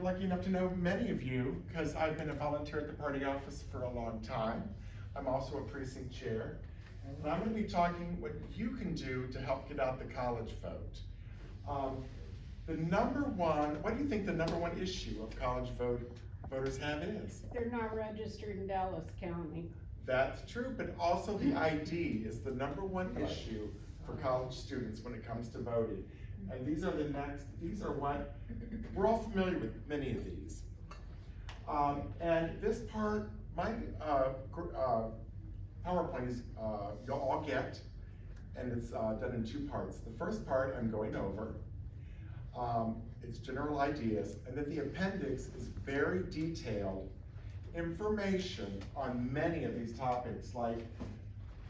lucky enough to know many of you because I've been a volunteer at the party office for a long time. I'm also a precinct chair. And I'm going to be talking what you can do to help get out the college vote. What do you think the number one issue of college voters have is? They're not registered in Dallas County. That's true, but also the ID is the number one issue for college students when it comes to voting. And these are what, we're all familiar with many of these. And this part, my PowerPoint is, you'll all get, and it's done in two parts. The first part I'm going over, it's general ideas, and then the appendix is very detailed information on many of these topics, like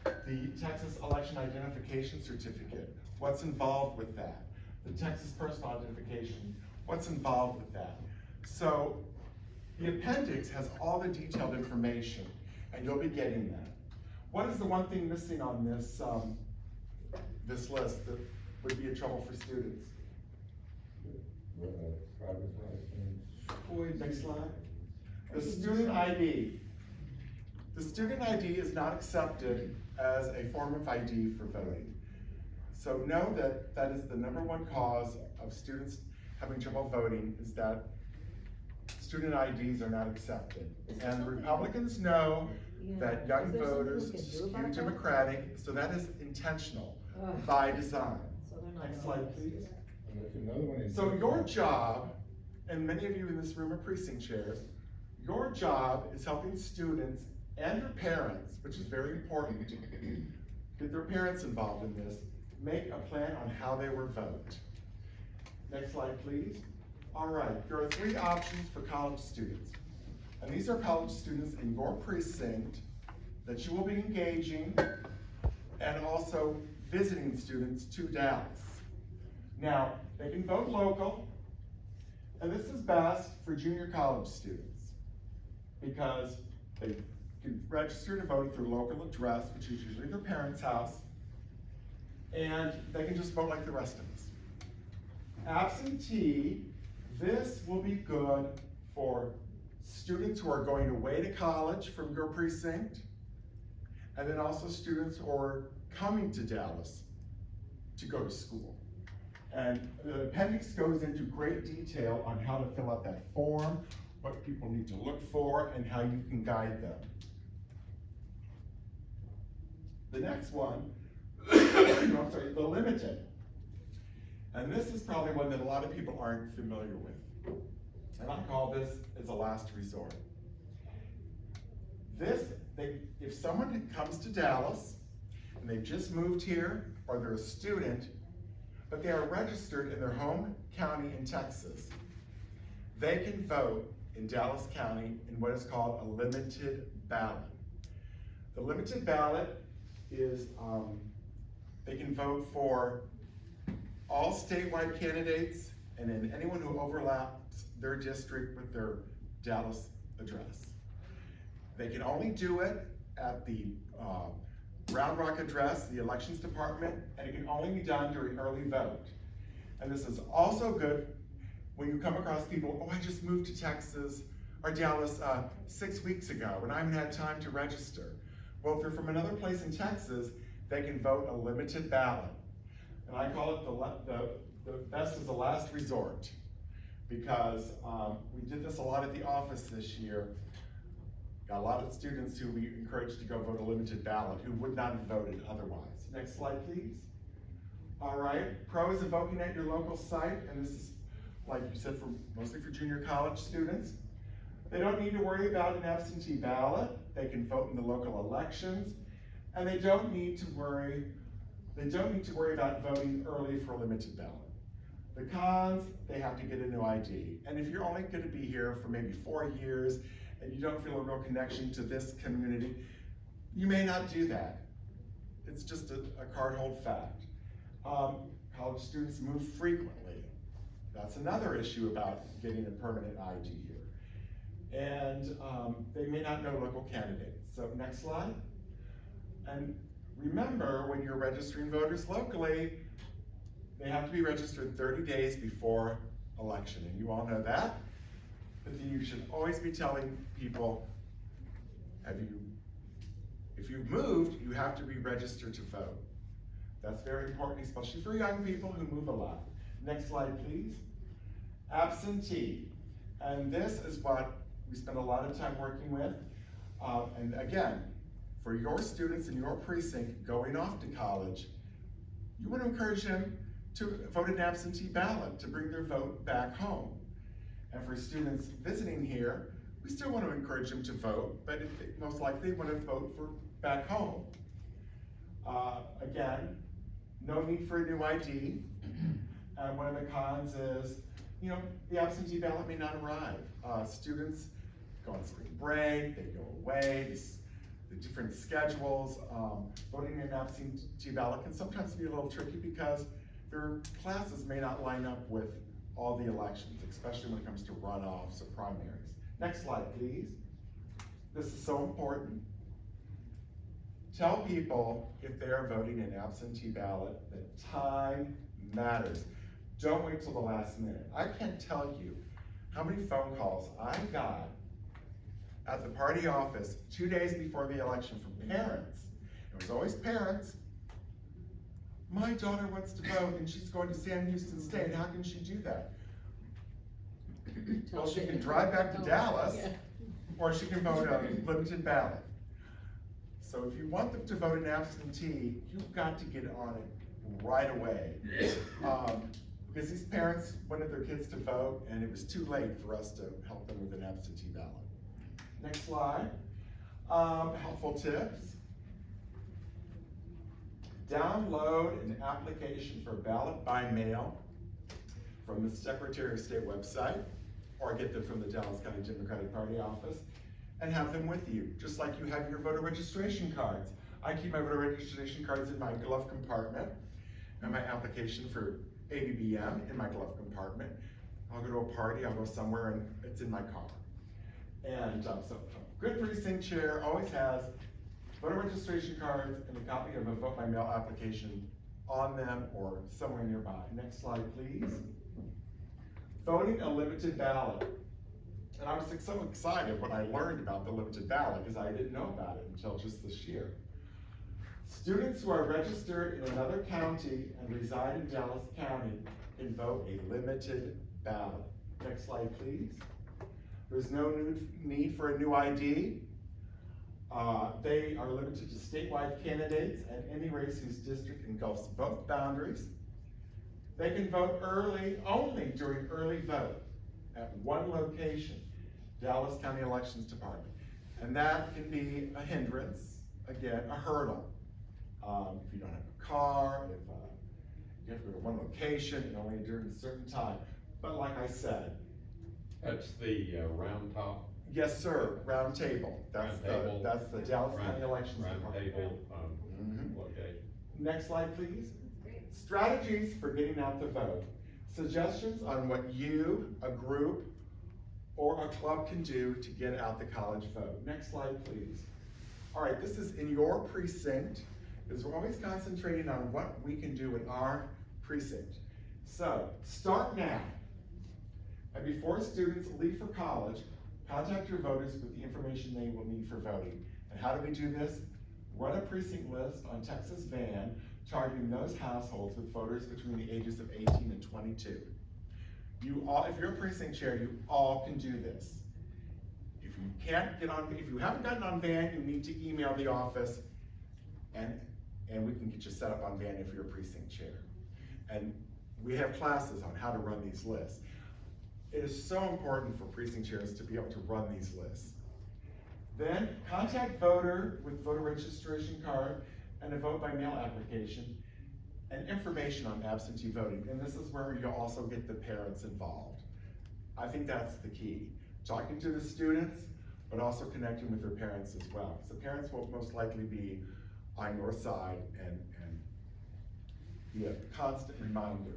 the Texas Election Identification Certificate, what's involved with that? The Texas Personal Identification, what's involved with that? So the appendix has all the detailed information, and you'll be getting that. What is the one thing missing on this, this list that would be a trouble for students? Next slide. The student ID. The student ID is not accepted as a form of ID for voting. So know that that is the number one cause of students having trouble voting, is that student IDs are not accepted. And Republicans know that young voters skew Democratic, so that is intentional by design. Next slide, please. So your job, and many of you in this room are precinct chairs, your job is helping students and their parents, which is very important, get their parents involved in this, make a plan on how they will vote. Next slide, please. All right, there are three options for college students. And these are college students in your precinct that you will be engaging and also visiting students to Dallas. Now, they can vote local, and this is best for junior college students because they can register to vote at their local address, which is usually their parents' house, and they can just vote like the rest of us. Absentee, this will be good for students who are going away to college from your precinct, and then also students who are coming to Dallas to go to school. And the appendix goes into great detail on how to fill out that form, what people need to look for, and how you can guide them. The next one, I'm sorry, the limited. And this is probably one that a lot of people aren't familiar with. And I call this as a last resort. If someone comes to Dallas and they've just moved here, or they're a student, but they are registered in their home county in Texas, they can vote in Dallas County in what is called a limited ballot. The limited ballot is, they can vote for all statewide candidates and then anyone who overlaps their district with their Dallas address. They can only do it at the Round Rock address, the elections department, and it can only be done during early vote. And this is also good when you come across people, oh, I just moved to Texas or Dallas 6 weeks ago and I haven't had time to register. Well, if they're from another place in Texas, they can vote a limited ballot. And I call it the best as a last resort, because we did this a lot at the office this year. Got a lot of students who we encouraged to go vote a limited ballot who would not have voted otherwise. Next slide, please. All right, pros of voting at your local site, and this is, like you said, mostly for junior college students. They don't need to worry about an absentee ballot. They can vote in the local elections, and they don't need to worry about voting early for a limited ballot. The cons, they have to get a new ID. And if you're only going to be here for maybe 4 years and you don't feel a real connection to this community, you may not do that. It's just a card-hold fact. College students move frequently. That's another issue about getting a permanent ID here. And they may not know local candidates. So next slide. And remember, when you're registering voters locally, they have to be registered 30 days before election, and you all know that. but you should always be telling people, if you've moved, you have to be registered to vote. That's very important, especially for young people who move a lot. Next slide, please. Absentee. And this is what we spend a lot of time working with. And again, for your students in your precinct going off to college, you want to encourage them to vote an absentee ballot to bring their vote back home. And for students visiting here, we still want to encourage them to vote, but most likely want to vote for back home. Again, no need for a new ID. And one of the cons is, the absentee ballot may not arrive. Students go on spring break, they go away, the different schedules. Voting an absentee ballot can sometimes be a little tricky because their classes may not line up with all the elections, especially when it comes to runoffs or primaries. Next slide, please. This is so important. Tell people if they are voting an absentee ballot that time matters. Don't wait till the last minute. I can't tell you how many phone calls I got at the party office 2 days before the election from parents. It was always parents. My daughter wants to vote and she's going to Sam Houston State. How can she do that? Well, she can drive back to Dallas, or she can vote a limited ballot. So if you want them to vote an absentee, you've got to get on it right away. Because these parents wanted their kids to vote and it was too late for us to help them with an absentee ballot. Next slide. Helpful tips. Download an application for ballot by mail from the Secretary of State website, or get them from the Dallas County Democratic Party office, and have them with you, just like you have your voter registration cards. I keep my voter registration cards in my glove compartment, and my application for ABBM in my glove compartment. I'll go to a party, I'll go somewhere, and it's in my car. And so a good precinct chair always has voter registration cards and a copy of a vote by mail application on them or somewhere nearby. Next slide, please. Voting a limited ballot. And I was so excited when I learned about the limited ballot because I didn't know about it until just this year. Students who are registered in another county and reside in Dallas County can vote a limited ballot. Next slide, please. There's no need for a new ID. They are limited to statewide candidates and any race whose district engulfs both boundaries. They can vote early only during early vote at one location, Dallas County Elections Department. And that can be a hindrance, again, a hurdle. If you don't have a car, if you have to go to one location and only during a certain time. But like I said, that's the round top. Yes, sir. Round table. That's the Dallas County Elections Round Department. table. Okay. Next slide, please. Strategies for getting out the vote. Suggestions on what you, a group, or a club can do to get out the college vote. Next slide, please. All right, this is in your precinct, because we're always concentrating on what we can do in our precinct. So, start now. And before students leave for college, contact your voters with the information they will need for voting. And how do we do this? Run a precinct list on Texas Van targeting those households with voters between the ages of 18 and 22. You all, if you're a precinct chair, you all can do this. If you can't get on, if you haven't gotten on Van, you need to email the office and we can get you set up on Van if you're a precinct chair. And we have classes on how to run these lists. It is so important for precinct chairs to be able to run these lists. Then contact voter with voter registration card and a vote by mail application and information on absentee voting. And this is where you'll also get the parents involved. I think that's the key. Talking to the students, but also connecting with their parents as well. So parents will most likely be on your side and be a constant reminder.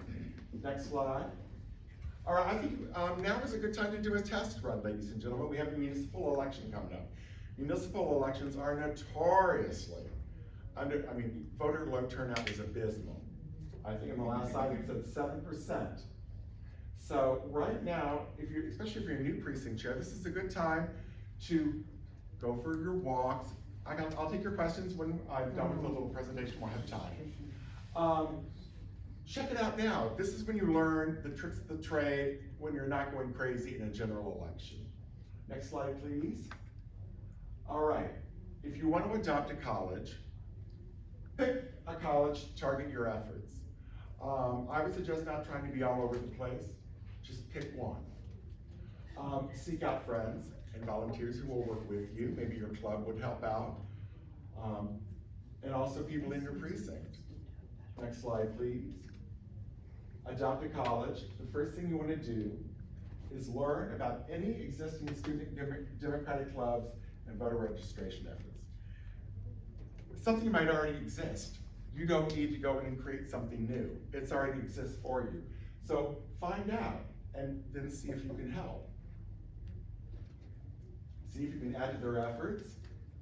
Next slide. All right, I think now is a good time to do a test run, ladies and gentlemen. We have a municipal election coming up. Municipal elections are notoriously voter low turnout is abysmal. I think in the last slide it said 7%. So right now, especially if you're a new precinct chair, this is a good time to go for your walks. I'll take your questions when I'm done with the little presentation, we'll have time. Check it out now. This is when you learn the tricks of the trade when you're not going crazy in a general election. Next slide, please. All right, if you want to adopt a college, pick a college, target your efforts. I would suggest not trying to be all over the place, just pick one. Seek out friends and volunteers who will work with you. Maybe your club would help out. And also people in your precinct. Next slide, please. Adopt a college. The first thing you want to do is learn about any existing student democratic clubs and voter registration efforts. Something might already exist. You don't need to go in and create something new. It's already exists for you. So find out and then see if you can help. See if you can add to their efforts,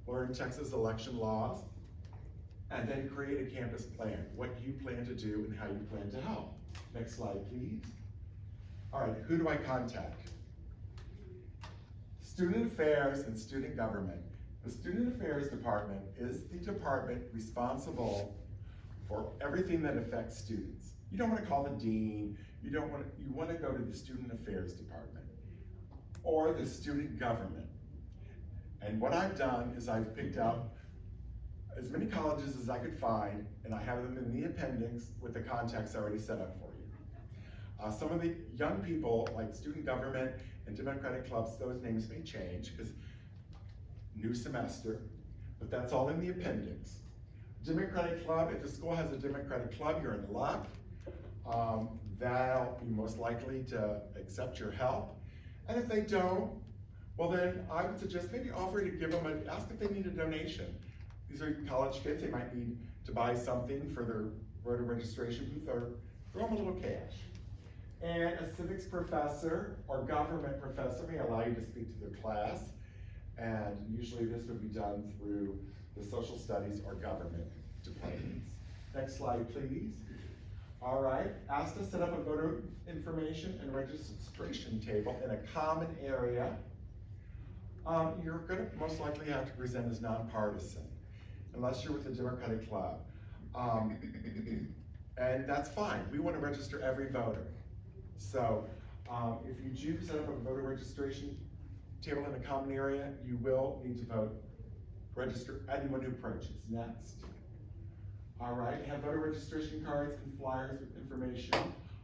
learn Texas election laws, and then create a campus plan, what you plan to do and how you plan to help. Next slide, please. All right, who do I contact? Student Affairs and Student Government. The Student Affairs Department is the department responsible for everything that affects students. You don't want to call the dean, you want to go to the Student Affairs Department or the Student Government. And what I've done is I've picked out as many colleges as I could find, and I have them in the appendix with the contacts already set up for you. Some of the young people, like Student Government and Democratic clubs, those names may change because new semester, but that's all in the appendix. Democratic club, if the school has a Democratic club, you're in luck. They'll be most likely to accept your help. And if they don't, well then I would suggest maybe offer to give them ask if they need a donation. These are college kids, they might need to buy something for their voter registration booth or throw them a little cash. And a civics professor or government professor may allow you to speak to their class. And usually this would be done through the social studies or government departments. Next slide, please. All right, ask to set up a voter information and registration table in a common area. You're gonna most likely have to present as nonpartisan, unless you're with the Democratic Club. And that's fine, we wanna register every voter. So if you do set up a voter registration table in a common area, you will need to register anyone who approaches. Next. All right, have voter registration cards and flyers with information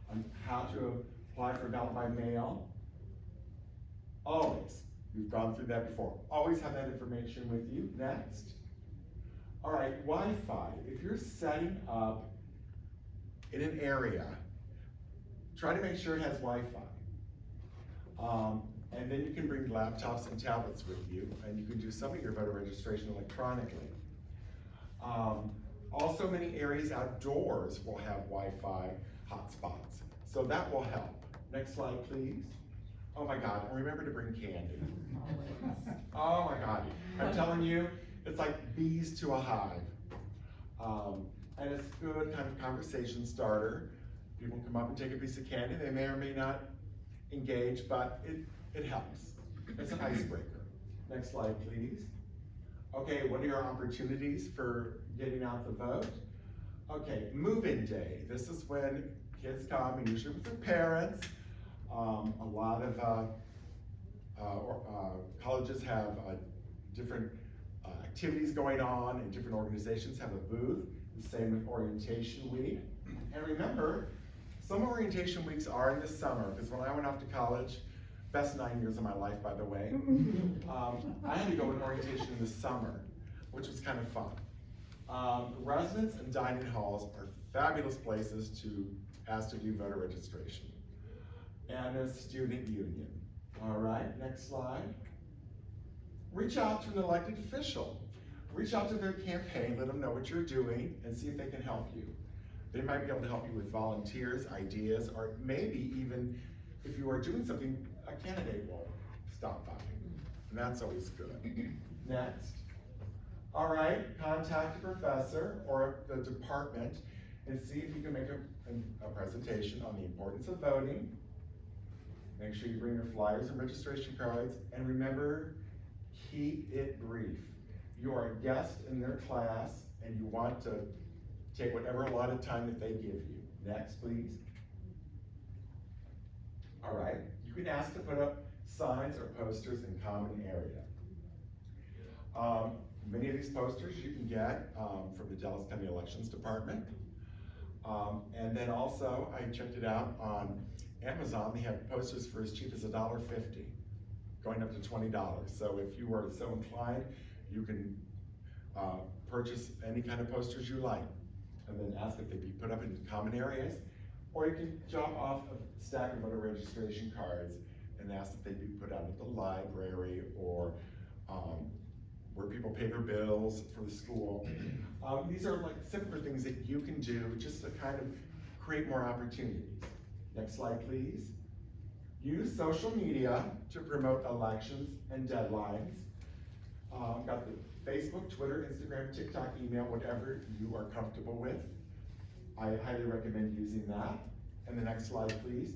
on how to apply for a ballot by mail. Always, we've gone through that before. Always have that information with you. Next. All right, Wi-Fi. If you're setting up in an area, try to make sure it has Wi-Fi. And then you can bring laptops and tablets with you, and you can do some of your voter registration electronically. Also, many areas outdoors will have Wi-Fi hotspots, so that will help. Next slide, please. Oh my God, and remember to bring candy. Oh my God, I'm telling you, it's like bees to a hive. And it's a good kind of conversation starter. People come up and take a piece of candy. They may or may not engage, but it helps. It's an icebreaker. Next slide, please. Okay, what are your opportunities for getting out the vote? Okay, move-in day. This is when kids come, and usually with their parents. A lot of colleges have different activities going on, and different organizations have a booth. The same with orientation week. And remember, some orientation weeks are in the summer, because when I went off to college, best 9 years of my life, by the way, I had to go in orientation in the summer, which was kind of fun. Residence and dining halls are fabulous places to do voter registration. And a student union. All right, next slide. Reach out to an elected official. Reach out to their campaign, let them know what you're doing, and see if they can help you. They might be able to help you with volunteers, ideas, or maybe even if you are doing something, a candidate will stop by. And that's always good. Next. All right, contact a professor or the department and see if you can make a presentation on the importance of voting, Make sure you bring your flyers and registration cards, and remember, keep it brief. You are a guest in their class, and you want to take whatever allotted time that they give you. Next, please. All right, you can ask to put up signs or posters in common area. Many of these posters you can get from the Dallas County Elections Department. And then also, I checked it out on Amazon. They have posters for as cheap as $1.50, going up to $20. So if you are so inclined, you can purchase any kind of posters you like, and then ask if they be put up in common areas, or you can drop off a stack of voter registration cards and ask if they be put out at the library or where people pay their bills for the school. These are like simpler things that you can do just to kind of create more opportunities. Next slide, please. Use social media to promote elections and deadlines. Got the Facebook, Twitter, Instagram, TikTok, email, whatever you are comfortable with. I highly recommend using that. And the next slide, please.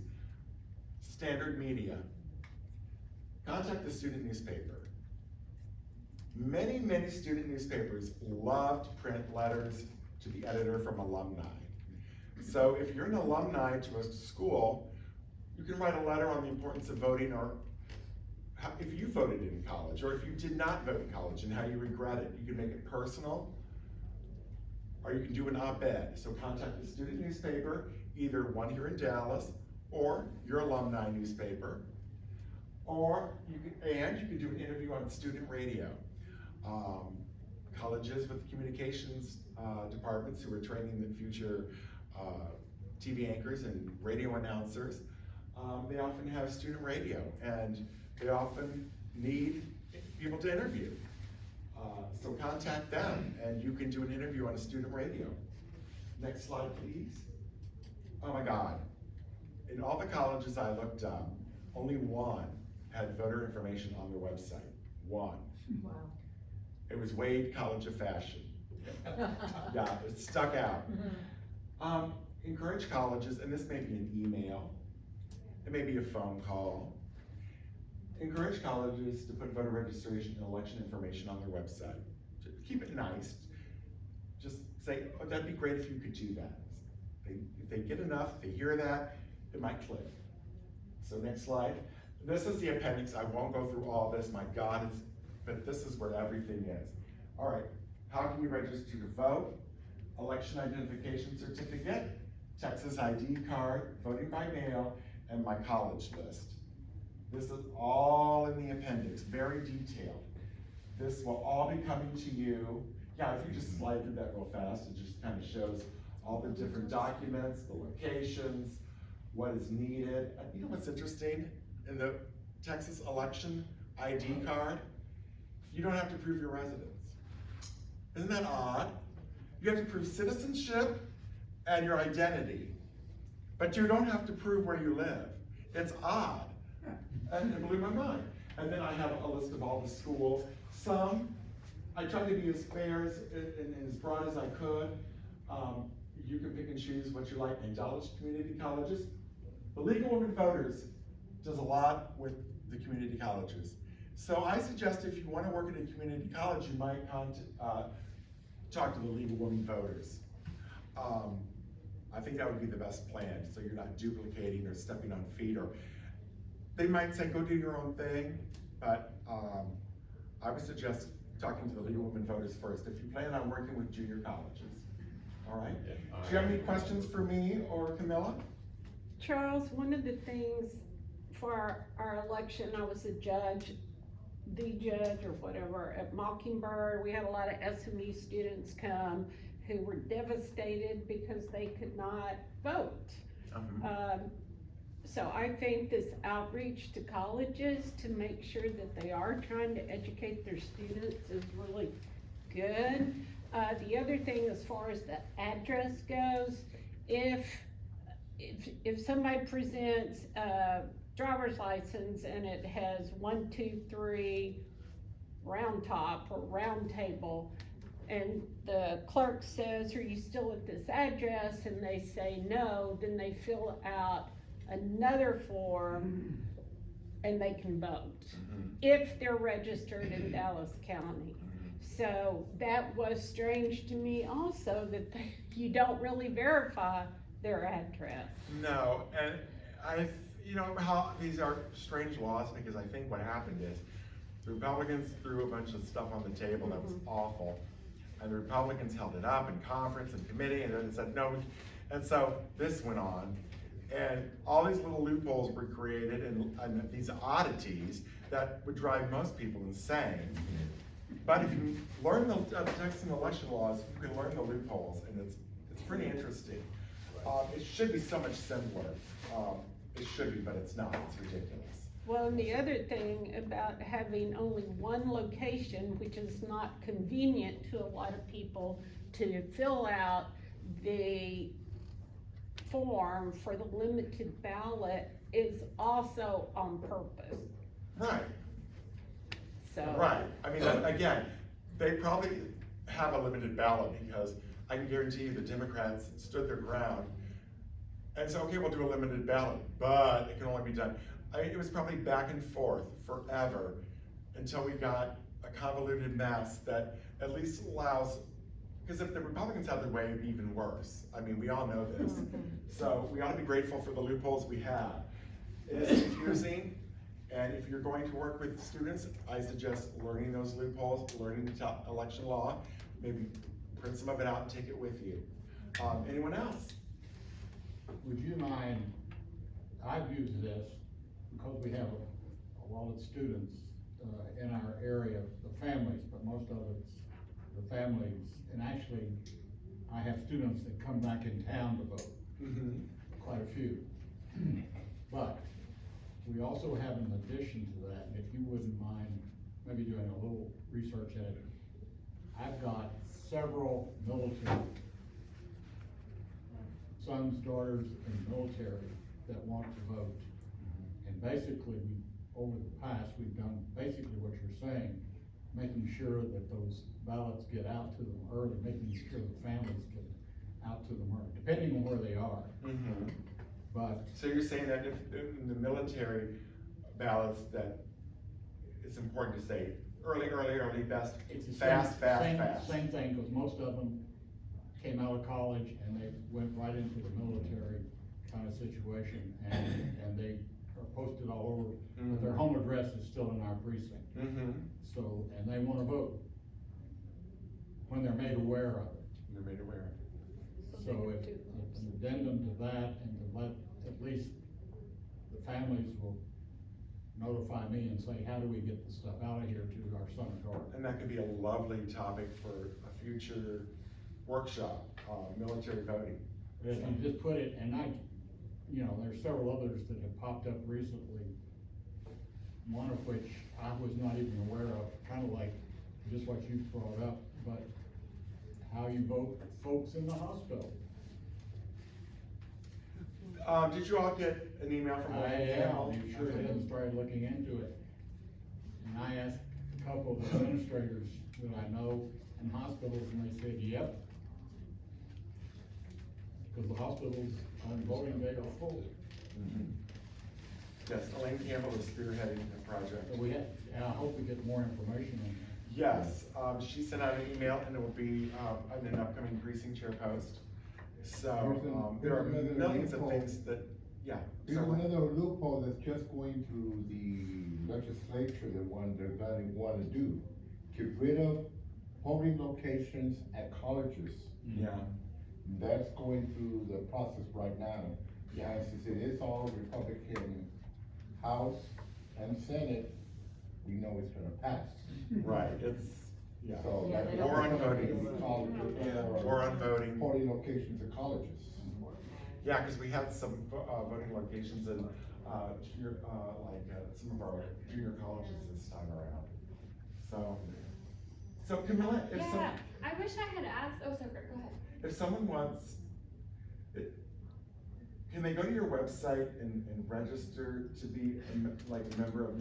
Standard media. Contact the student newspaper. Many, many student newspapers love to print letters to the editor from alumni. So if you're an alumni to a school, you can write a letter on the importance of voting, or if you voted in college, or if you did not vote in college and how you regret it. You can make it personal, or you can do an op-ed. So contact the student newspaper, either one here in Dallas, or your alumni newspaper, or you can do an interview on student radio. Colleges with communications departments who are training the future TV anchors and radio announcers, they often have student radio, and they often need people to interview. So contact them, and you can do an interview on a student radio. Next slide, please. Oh my God. In all the colleges I looked up, only one had voter information on their website. One. Wow. It was Wade College of Fashion. Yeah, it stuck out. Encourage colleges, and this may be an email, it may be a phone call. Encourage colleges to put voter registration and election information on their website. Keep it nice. Just say, oh, that'd be great if you could do that. If they get enough, they hear that, it might click. So next slide. This is the appendix. I won't go through all this. My God, but this is where everything is. All right, how can you register to vote? Election identification certificate, Texas ID card, voting by mail, and my college list. This is all in the appendix, very detailed. This will all be coming to you. Yeah, if you just slide through that real fast, it just kind of shows all the different documents, the locations, what is needed. And you know what's interesting? In the Texas election ID card, you don't have to prove your residence. Isn't that odd? You have to prove citizenship and your identity, but you don't have to prove where you live. It's odd, and it blew my mind. And then I have a list of all the schools. Some, I tried to be as fair and as broad as I could. You can pick and choose what you like. In Dallas community colleges, the League of Women Voters does a lot with the community colleges. So I suggest if you want to work at a community college, you might talk to the League of Women Voters. I think that would be the best plan, so you're not duplicating or stepping on feet, or they might say, go do your own thing, but I would suggest talking to the League of Women Voters first if you plan on working with junior colleges. All right? Yeah, Do you have any questions for me or Camila? Charles, one of the things for our election, I was the judge or whatever at Mockingbird. We had a lot of SME students come who were devastated because they could not vote. So I think this outreach to colleges to make sure that they are trying to educate their students is really good. The other thing, as far as the address goes, if somebody presents a driver's license and it has 123 Round Top or Round Table, and the clerk says, are you still at this address? And they say no, then they fill out another form and they can vote, Mhm. if they're registered in Dallas County. So that was strange to me also, that you don't really verify their address. No, and you know how these are strange laws, because I think what happened is the Republicans threw a bunch of stuff on the table that was awful, and the Republicans held it up in conference and committee, and then it said no, and so this went on, and all these little loopholes were created, and these oddities that would drive most people insane. But if you learn the Texas election laws, you can learn the loopholes, and it's pretty interesting. It should be so much simpler. It should be, but it's not. It's ridiculous. Well, and the other thing about having only one location, which is not convenient to a lot of people to fill out the form for the limited ballot, is also on purpose, Right, so. right. I mean, again, they probably have a limited ballot because I can guarantee you the Democrats stood their ground and said, okay, we'll do a limited ballot, but it can only be done. It was probably back and forth forever until we got a convoluted mess that at least allows, because if the Republicans had their way, it'd be even worse. I mean, we all know this. So we ought to be grateful for the loopholes we have. It is confusing, and if you're going to work with students, I suggest learning those loopholes, learning the election law, maybe print some of it out and take it with you. Anyone else? Would you mind, I've used this because we have a lot of students in our area, the families, but most of it's the families. And actually, I have students that come back in town to vote, quite a few. But we also have, in addition to that, and if you wouldn't mind maybe doing a little research at it, I've got several military sons, daughters in the military that want to vote. And basically, over the past, we've done basically what you're saying, making sure that those ballots get out to them early, making sure the families get out to them early, depending on where they are. But So you're saying that if in the military ballots, that it's important to say early, best, it's the fast. same thing, because most of them came out of college and they went right into the military kind of situation, and they are posted all over, but their home address is still in our precinct. So, and they wanna vote when they're made aware of it. You're made aware. So if an addendum to that, and to let, at least the families will notify me and say, how do we get the stuff out of here to our son or daughter? And that could be a lovely topic for a future workshop, military voting. If you just put it, and there's several others that have popped up recently, one of which I was not even aware of, kind of like just what you brought up, but how you vote folks in the hospital. Did you all get an email from You sure did, and started looking into it. And I asked a couple of administrators that I know in hospitals, and they said, yep. Because the hospitals on voting day are full. Yes, Elaine Campbell is spearheading the project. So and I hope we get more information on that. Yes, she sent out an email, and it will be in an upcoming precinct chair post. So there are millions of things that, yeah. There's certainly. another loophole that's just going through the legislature that they're gonna wanna do. Get rid of polling locations at colleges. Yeah. That's going through the process right now. Yeah, since it is all Republican House and Senate, we know it's gonna pass. Right, it's, yeah. So Yeah, that's they don't- War on voting. Yeah, War on voting. polling locations at colleges. Yeah, because we had some voting locations in, some of our junior colleges this time around. So Camila, if some, Yeah, I wish I had asked, oh, sorry, go ahead. if someone wants, can they go to your website and register to be a member of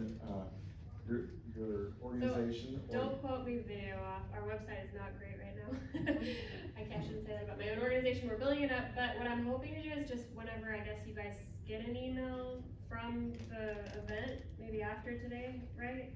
your organization? or- Don't quote me video off, our website is not great right now. I shouldn't say that about my own organization, we're building it up, but what I'm hoping to do is just whenever I guess you guys get an email from the event, maybe after today, right?